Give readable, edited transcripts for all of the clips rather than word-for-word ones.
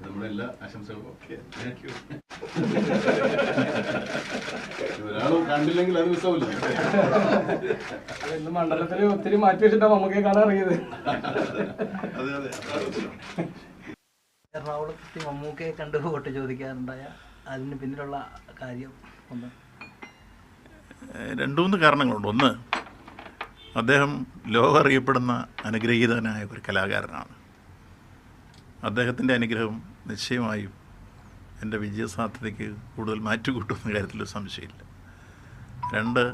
നമ്മുടെ എല്ലാ ആശംസകളും ഒരാളും കണ്ടില്ലെങ്കിൽ അത് മിസ്സാവില്ല. ഇന്ന് മണ്ഡലത്തിൽ ഒത്തിരി മാറ്റി വെച്ചിട്ടാ നമുക്ക് കാണാൻ അറിയത്. എറണാകുളത്ത് മമ്മൂക്കയെ കണ്ട് വോട്ട് ചോദിക്കാറുണ്ടായ അതിന് പിന്നിലുള്ള കാര്യം ഒന്ന്? 2-3 കാരണങ്ങളുണ്ട്. ഒന്ന്, അദ്ദേഹം ലോകം അറിയപ്പെടുന്ന അനുഗ്രഹീതനായ ഒരു കലാകാരനാണ്. അദ്ദേഹത്തിൻ്റെ അനുഗ്രഹം നിശ്ചയമായും എൻ്റെ വിജയസാധ്യതയ്ക്ക് കൂടുതൽ മാറ്റുകൂട്ടുന്ന കാര്യത്തിലൊരു സംശയമില്ല. 2,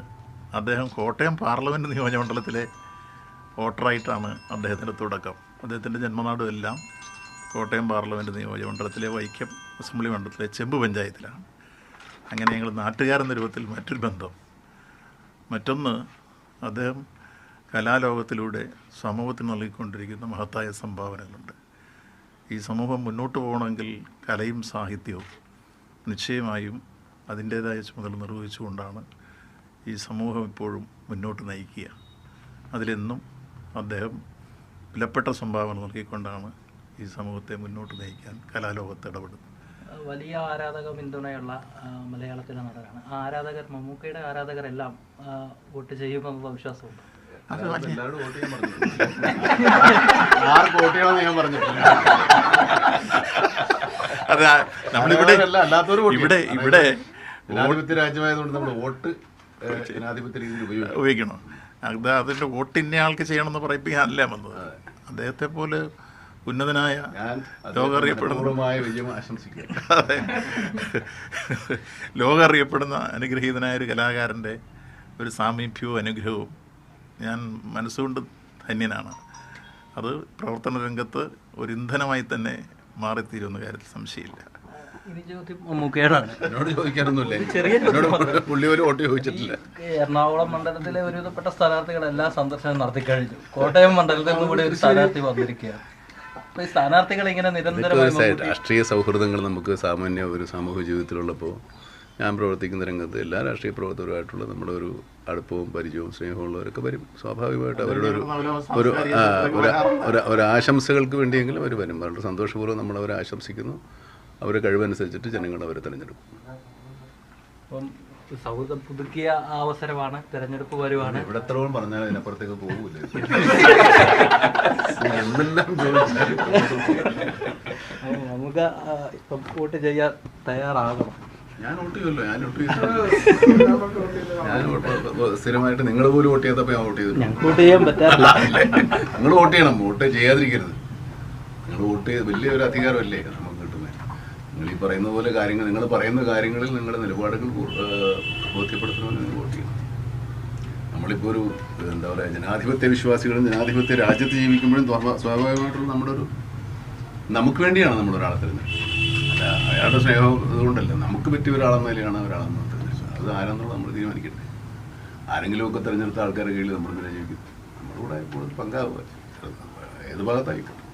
അദ്ദേഹം കോട്ടയം പാർലമെൻറ്റ് നിയോജകമണ്ഡലത്തിലെ വോട്ടറായിട്ടാണ് അദ്ദേഹത്തിൻ്റെ തുടക്കം. അദ്ദേഹത്തിൻ്റെ ജന്മനാടും എല്ലാം കോട്ടയം പാർലമെൻറ്റ് നിയോജകമണ്ഡലത്തിലെ വൈക്കം അസംബ്ലി മണ്ഡലത്തിലെ ചെമ്പ് പഞ്ചായത്തിലാണ്. അങ്ങനെ ഞങ്ങൾ നാട്ടുകാരെന്ന രൂപത്തിൽ മറ്റൊരു ബന്ധം. മറ്റൊന്ന്, അദ്ദേഹം കലാലോകത്തിലൂടെ സമൂഹത്തിന് നൽകിക്കൊണ്ടിരിക്കുന്ന മഹത്തായ സംഭാവനകളുണ്ട്. ഈ സമൂഹം മുന്നോട്ട് പോകണമെങ്കിൽ കലയും സാഹിത്യവും നിശ്ചയമായും അതിൻ്റേതായ ചുമതല നിർവഹിച്ചുകൊണ്ടാണ് ഈ സമൂഹം ഇപ്പോഴും മുന്നോട്ട് നയിക്കുക. അതിലെന്നും അദ്ദേഹം വിലപ്പെട്ട സംഭാവന നൽകിക്കൊണ്ടാണ് ഈ സമൂഹത്തെ മുന്നോട്ട് നയിക്കാൻ കലാലോകത്ത് ഇടപെടുന്നത്. വലിയ ആരാധക പിന്തുണയുള്ള മലയാളത്തിലെ നടനാണ്. ആരാധകർ, മമ്മൂക്കയുടെ ആരാധകരെല്ലാം വോട്ട് ചെയ്യുമെന്നുള്ള വിശ്വാസമുണ്ട്. എല്ലാവരും വോട്ട് ചെയ്യാൻ പറഞ്ഞു. ആർക്ക് വോട്ട് ചെയ്യണമെന്ന് ഞാൻ പറഞ്ഞിട്ടില്ല. അത് നമ്മളിവിടെ ഇവിടെ ജനാധിപത്യ രാജ്യമായതുകൊണ്ട് നമ്മൾ വോട്ട് ജനാധിപത്യ രീതിയിൽ ഉപയോഗിക്കണം. അത് അതിൻ്റെ വോട്ട് ഇന്ന ആൾക്ക് ചെയ്യണമെന്ന് പറയിപ്പിക്കാനല്ല വന്നത്. അദ്ദേഹത്തെ പോലെ ഉന്നതനായ ലോകം അറിയപ്പെടുന്ന അനുഗ്രഹീതനായ ഒരു കലാകാരൻ്റെ ഒരു സാമീപ്യവും അനുഗ്രഹവും ഞാൻ മനസ്സുകൊണ്ട് ധന്യനാണ്. അത് പ്രവർത്തന രംഗത്ത് ഒരു ഇന്ധനമായി തന്നെ മാറിത്തീരുന്ന കാര്യത്തിൽ സംശയമില്ല. എന്നോട് ചോദിക്കാനൊന്നുമില്ല. പുള്ളി ഒരു വോട്ട് ചോദിച്ചിട്ടില്ല. എറണാകുളം മണ്ഡലത്തിലെ ഒരുവിധപ്പെട്ട സ്ഥാനാർത്ഥികളെല്ലാം സന്ദർശനം നടത്തി കഴിഞ്ഞു. കോട്ടയം മണ്ഡലത്തിൽ നിന്ന് കൂടി ഒരു സ്ഥാനാർത്ഥി വന്നിരിക്കുകയാണ്. അപ്പോൾ ഈ സ്ഥാനാർത്ഥികൾ ഇങ്ങനെ നിരന്തരമായി രാഷ്ട്രീയ സൗഹൃദങ്ങൾ നമുക്ക് സാമാന്യ ഒരു സാമൂഹിക ജീവിതത്തിലുള്ളപ്പോൾ ഞാൻ പ്രവർത്തിക്കുന്ന രംഗത്ത് എല്ലാ രാഷ്ട്രീയ പ്രവർത്തകരുമായിട്ടുള്ള നമ്മുടെ ഒരു അടുപ്പവും പരിചയവും സ്നേഹമുള്ളവരൊക്കെ വരും. സ്വാഭാവികമായിട്ട് അവരുടെ ഒരു ആശംസകൾക്ക് വേണ്ടിയെങ്കിലും അവർ വരും. വളരെ സന്തോഷപൂർവ്വം നമ്മളവരെ ആശംസിക്കുന്നു. അവരെ കഴിവനുസരിച്ചിട്ട് ജനങ്ങൾ അവരെ തിരഞ്ഞെടുക്കും. അപ്പം സൗഹൃദം പുതുക്കിയ അവസരമാണ്, തിരഞ്ഞെടുപ്പ് വരുവാണ്. എവിടെത്തോളം പറഞ്ഞാൽ അതിനപ്പുറത്തേക്ക് പോകൂലേ. നമുക്ക് ഇപ്പം വോട്ട് ചെയ്യാൻ തയ്യാറാകണം. ഞാൻ വോട്ട് ചെയ്യുമല്ലോ. ഞാൻ സ്ഥിരമായിട്ട് നിങ്ങൾ പോലും വോട്ട് ചെയ്യാത്തപ്പോൾ ഞാൻ വോട്ട് ചെയ്തു. ഞങ്ങൾക്ക് വോട്ട് ചെയ്യാൻ പറ്റാറില്ല. നിങ്ങൾ വോട്ട് ചെയ്യണം. വോട്ട് ചെയ്യാതിരിക്കരുത്. നിങ്ങൾ വോട്ട് ചെയ്ത് വലിയൊരു അധികാരമല്ലേ നമുക്ക് കിട്ടുന്നത്. നിങ്ങൾ ഈ പറയുന്ന പോലെ കാര്യങ്ങൾ, നിങ്ങൾ പറയുന്ന കാര്യങ്ങളിൽ നിങ്ങളുടെ നിലപാടുകൾ ബോധ്യപ്പെടുത്തണമെന്ന് നിങ്ങൾ വോട്ട് ചെയ്യണം. നമ്മളിപ്പോൾ ഒരു എന്താ പറയുക, ജനാധിപത്യ വിശ്വാസികളും ജനാധിപത്യ രാജ്യത്ത് ജീവിക്കുമ്പോഴും സ്വാഭാവികമായിട്ടുള്ള നമുക്ക് വേണ്ടിയാണ് നമ്മളൊരാളെ തിരഞ്ഞെടുക്കുന്നത്. അല്ല അയാളുടെ സ്നേഹം ഇതുകൊണ്ടല്ല, നമുക്ക് പറ്റിയ ഒരാളെന്ന നിലയാണ് ഒരാളെന്ന് തിരഞ്ഞെടുത്തത്. അത് ആരാന്നുള്ളത് നമ്മൾ തീരുമാനിക്കട്ടെ. ആരെങ്കിലുമൊക്കെ തിരഞ്ഞെടുത്ത ആൾക്കാരുടെ കീഴിൽ നമ്മൾ ജീവിക്കും. നമ്മുടെ കൂടെ കൂടുതൽ പങ്കാവുക ഏത് ഭാഗത്തായിക്കോട്ടെ.